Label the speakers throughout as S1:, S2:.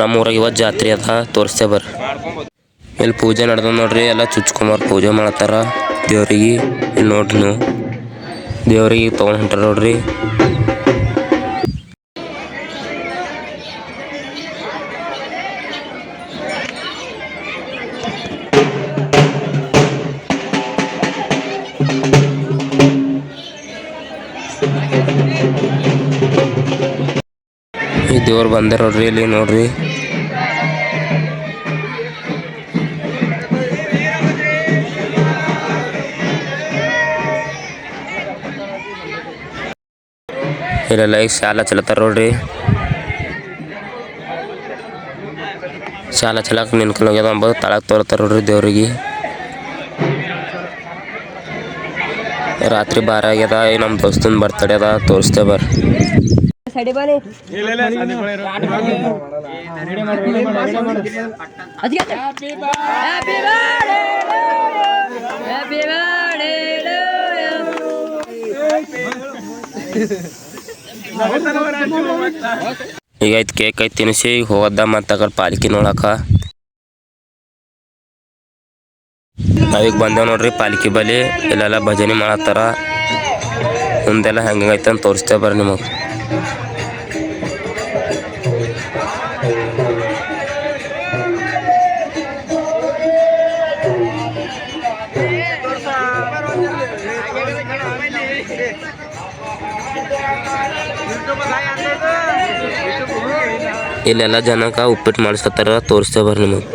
S1: ನಮ್ಮೂರಾಗ ಇವತ್ತು ಜಾತ್ರೆ ಅದ ತೋರಿಸ್ತೇ ಬರ್ರಿ. ಇಲ್ಲಿ ಪೂಜೆ ನಡೆದ ನೋಡ್ರಿ. ಎಲ್ಲ ಚುಚ್ಕೊಂಬಾರ ಪೂಜೆ ಮಾಡತ್ತಾರ ದೇವ್ರಿಗೆ. ಇಲ್ಲಿ ನೋಡ್ರಿ ನೀವು ದೇವ್ರಿಗೆ ತೊಗೊಂಡು ಹೊಂಟಾರ ನೋಡ್ರಿ. ಈ ದೇವ್ರು ಬಂದಾರ ನೋಡ್ರಿ. ಇಲ್ಲಿ ನೋಡ್ರಿ ಇಲ್ಲೆಲ್ಲ ಈಗ ಶಾಲ ಚಲತ್ತಾರ ನೋಡ್ರಿ. ಶಾಲ ಚಲಕ್ಕೆ ನಿನ್ಕೊಂಡು ಹೋಗ್ಯದ ಅಂಬೋದು ತಳಕ್ಕೆ ತೋರ್ತಾರ ನೋಡ್ರಿ ದೇವ್ರಿಗೆ. ರಾತ್ರಿ 12 ಆಗ್ಯದ. ಈಗ ನಮ್ಮ ದೋಸ್ತನ ಬರ್ತಡೇ ಅದ ತೋರಿಸ್ತೇ ಬರ್ರಿ. ಈಗ ಐತೆ ಕೇಕ್ ಐತೆ ತಿನ್ನಿಸಿ ಹೋಗದ ಮತ್ತು ಅక్కడ ಪಾಲ್ಕಿ ನೋಡಕ ನಾವೀಗ ಬಂದೇವು ನೋಡ್ರಿ ಪಾಲ್ಕಿ ಬಲಿ. ಇಲ್ಲೆಲ್ಲ ಭಜನೆ ಮಾಡತ್ತಾರ. ಮುಂದೆಲ್ಲ ಹೆಂಗೈತೆ ಅಂತ ತೋರಿಸ್ತೇ ಬರ್ರಿ ನಿಮಗೆ. ಇಲ್ಲೆಲ್ಲ ಜನಕ್ಕೆ ಉಪ್ಪಿಟ್ಟು ಮಾಡಿಸ್ಕೊತಾರ ತೋರಿಸ್ತೇ ಬರ್ರಿ ನಿಮಗೆ.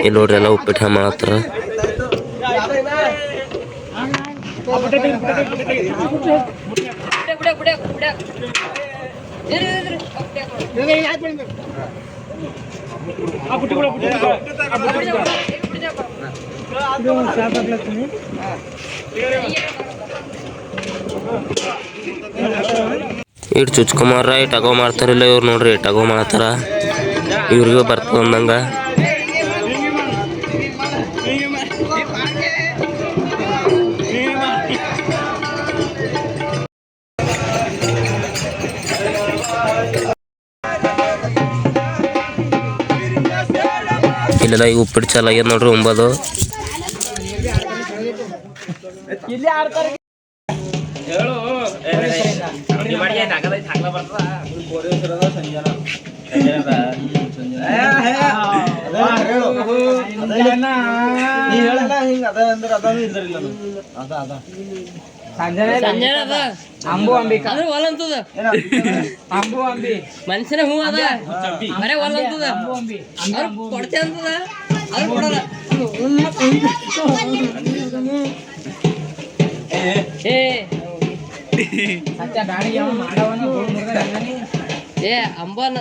S1: ಇಲ್ಲಿ ನೋಡ್ರಿ ಎಲ್ಲ ಉಪ್ಪಿಟ್ಟು ಹೆಂಗೆ ಮಾಡತ್ತಾರ. ಇಟ್ಟು ಚುಚ್ಕೊಂಬಾರ ಇಟ್ಟು ಅಗೋ ಮಾಡ್ತಾರಿಲ್ಲ ಇವ್ರು ನೋಡ್ರಿ. ಇಟ್ಟು ಅಗೋ ಮಾಡತ್ತಾರ. ಇವ್ರಿಗೂ ಬರ್ತದ ಅಂದಂಗ. ಇಲ್ಲೆಲ್ಲ ಈಗ ಉಪ್ಪಿಟ್ಟು ಚಾಲ ಆಗ್ಯದ ನೋಡ್ರಿ ಉಂಬೋದು.
S2: ಅಂಬು ಅಂಬಿ ಅಂದ್ರೆ ಹೊಲಂತದ ಅಂಬು ಅಂಬಿ ಮನುಷ್ಯನ ಹೂ ಅದ ಬರೇ ಹೊಲಂತದ ಕೊಡ್ತೆ ಅಂತದ ಅದು ಕೊಡಲ್ಲ.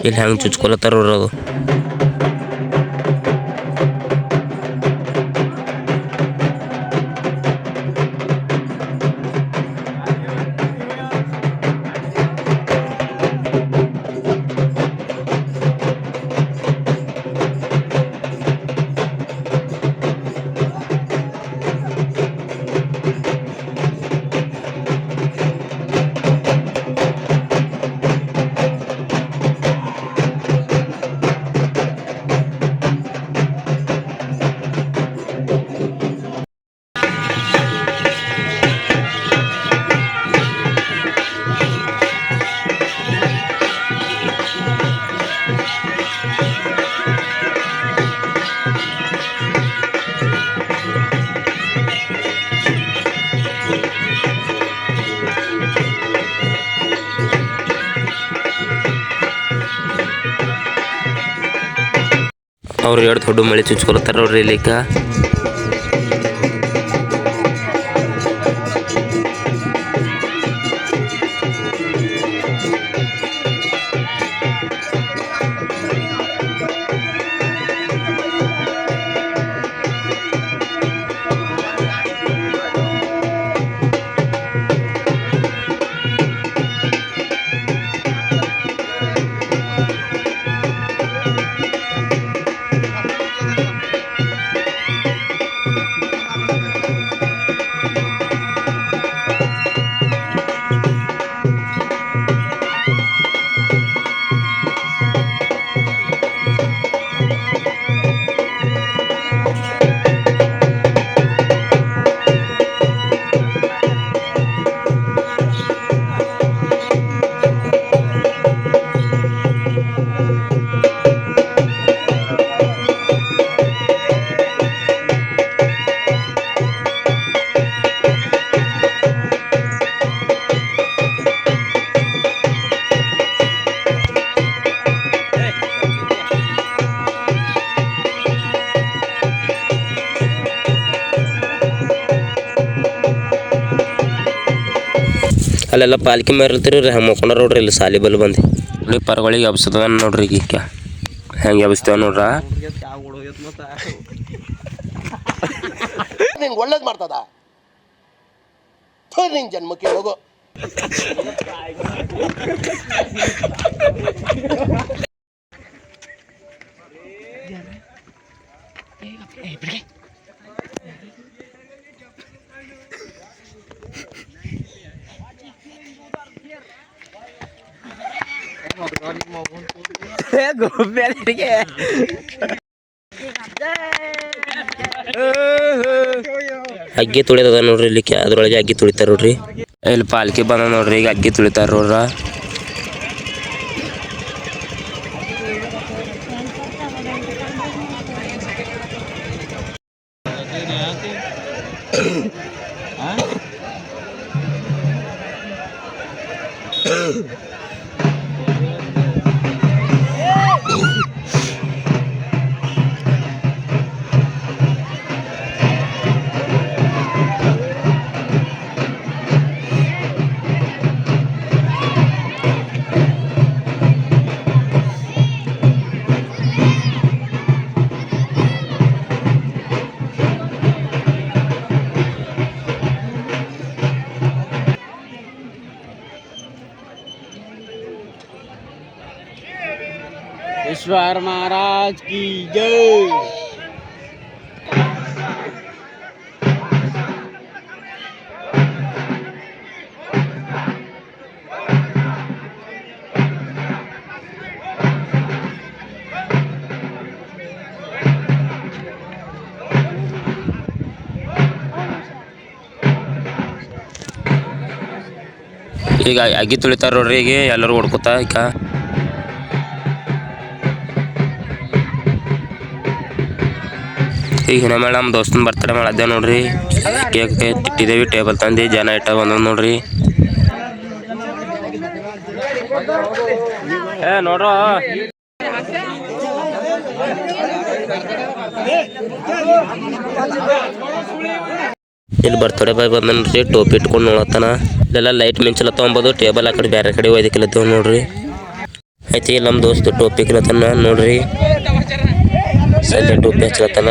S1: ಇಲ್ಲಿ ಹೆಂಗೆ ಚುಚ್ಕೊಲತ್ತಾರ ಅವ್ರದು. ಅವ್ರು ಎರಡು ದೊಡ್ಡ ಮಳೆ ಚುಚ್ಕೊಲತ್ತಾರ ನೋಡ್ರಿ ಇಲ್ಲಿಕ. ಅಲ್ಲೆಲ್ಲ ಪಾಲ್ಕಿ ಮಾರಿರ್ತೀರಿ ರೀ ಹಂಗೆ ಮಕ್ಕೊಂಡ್ರ ನೋಡ್ರಿ ಇಲ್ಲಿ ಸಾಲಿ ಬಲ್ ಬಂದು ಇಲ್ಲಿ ಪರ್ಗಳಿಗೆ ಎಬ್ಸದ ನೋಡ್ರಿ ಈಗ ಹೆಂಗೆ ಎಬ್ಸ್ತೇವೆ ನೋಡ್ರ
S3: ಒಳ್ಳೇದು ಮಾಡ್ತದ ನಿನ್ ಜನ್ಮಕ್ಕೆ ಹೋಗೋ
S1: ಅಗ್ಗಿ ತುಳಿದದ ನೋಡ್ರಿ ಇಲ್ಲಿ ಅದ್ರೊಳಗೆ ಅಗ್ಗಿ ತುಳಿತಾರ ನೋಡ್ರಿ ಇಲ್ಲಿ ಪಾಲ್ಕಿ ಬಂದ ನೋಡ್ರಿ ಈಗ ಅಗ್ಗಿ ತುಳಿತಾರ ನೋಡ್ರ
S2: ईश्वर महाराज की जय।
S1: ಈಗ ಅಗ್ಗಿ ತುಳಿತಾರ ನೋಡ್ರಿ ಈಗ ಎಲ್ಲರೂ ಹೊಡ್ಕೊತಾ ಈಗ ಈಗ ಹಿನ ಮೇಲೆ ನಮ್ಮ ದೋಸ್ತನ ಬರ್ತಡೇ ಮಾಡಿದ್ದೆ ನೋಡ್ರಿ ಕೇಕ್ ಇಟ್ಟಿದ್ದೇವೆ ಟೇಬಲ್ ತಂದು ಜನ ಇಟ್ಟ ಬಂದ ನೋಡ್ರಿ ನೋಡ್ರ ಇಲ್ಲಿ ಬರ್ತಡೇ ಬಾಯ್ ಬಂದನ್ರಿ ಟೋಪಿ ಇಟ್ಕೊಂಡು ನೋಡತ್ತಾನ ಇಲ್ಲೆಲ್ಲ ಲೈಟ್ ಮಿಂಚಲ ತೊಗೊಂಬೋದು ಟೇಬಲ್ ಆ ಕಡೆ ಬೇರೆ ಕಡೆ ಒಯ್ದಕ್ಕಿಲ್ಲತ್ತೇವ ನೋಡ್ರಿ ಐತಿ ಇಲ್ಲಿ ನಮ್ಮ ದೋಸ್ತು ಟೋಪಿ ಕಿಲತ್ತಾನ ನೋಡ್ರಿ ಸದ್ಯ ಟೋಪಿ ಹಚ್ಚಲತ್ತಾನ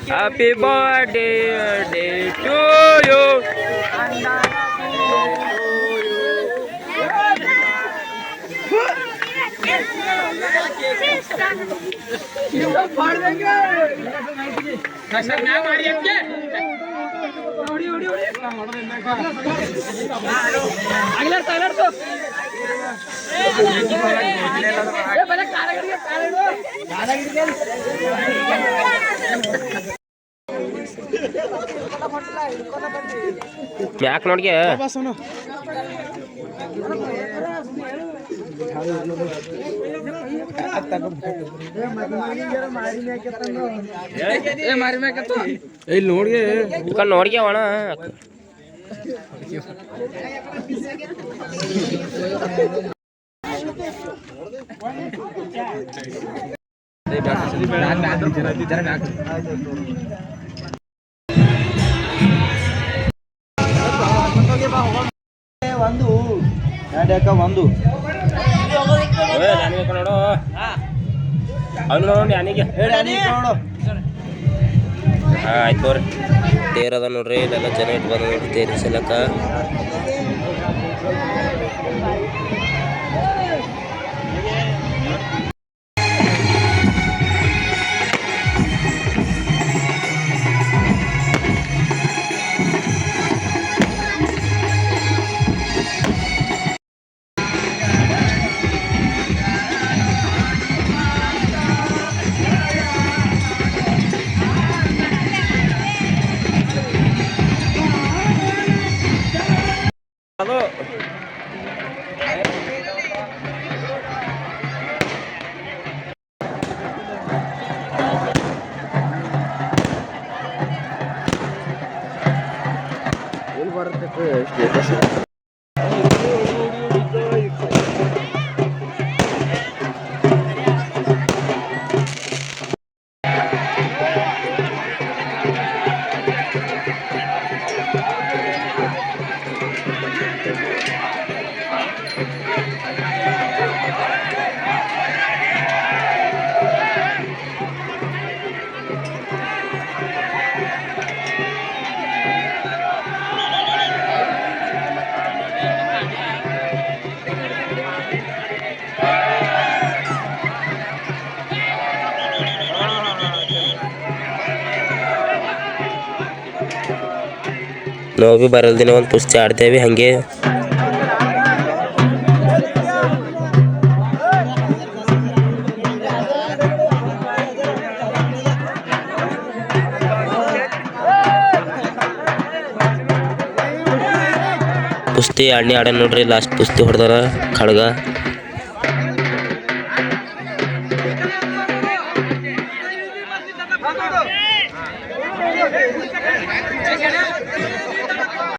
S1: Happy birthday to you. ಯಾಕೆ ನೋಡ್ಗೆ ಇಲ್ಲಿ ನೋಡ್ಗೆ ನೋಡ್ಗೆ ಅಣ್ಣ
S4: ಒಂದು ಒಂದು
S1: ನೋಡು ಅವನು ನೋಡಿ ಅನಿಗೆ ಆಯ್ತು ನೋಡ್ರಿ ತೇರ್ ಅದ ನೋಡ್ರಿ ಇಲ್ಲೆಲ್ಲ ಜನ ಇಟ್ಟು ಬಂದ ನೋಡ್ರಿ ತೇರಿ ಸಲಕ ನಾವು ಭೀ ಬರಲ್ ದಿನ ಒಂದು ಕುಸ್ತಿ ಆಡ್ತೇವೆ ಹಾಗೆ. ಕುಸ್ತಿ ಆಡ್ನಿ ಆಡ ನೋಡ್ರಿ, ಲಾಸ್ಟ್ ಕುಸ್ತಿ ಹೊಡೆದಾರ ಖಡ್ಗ.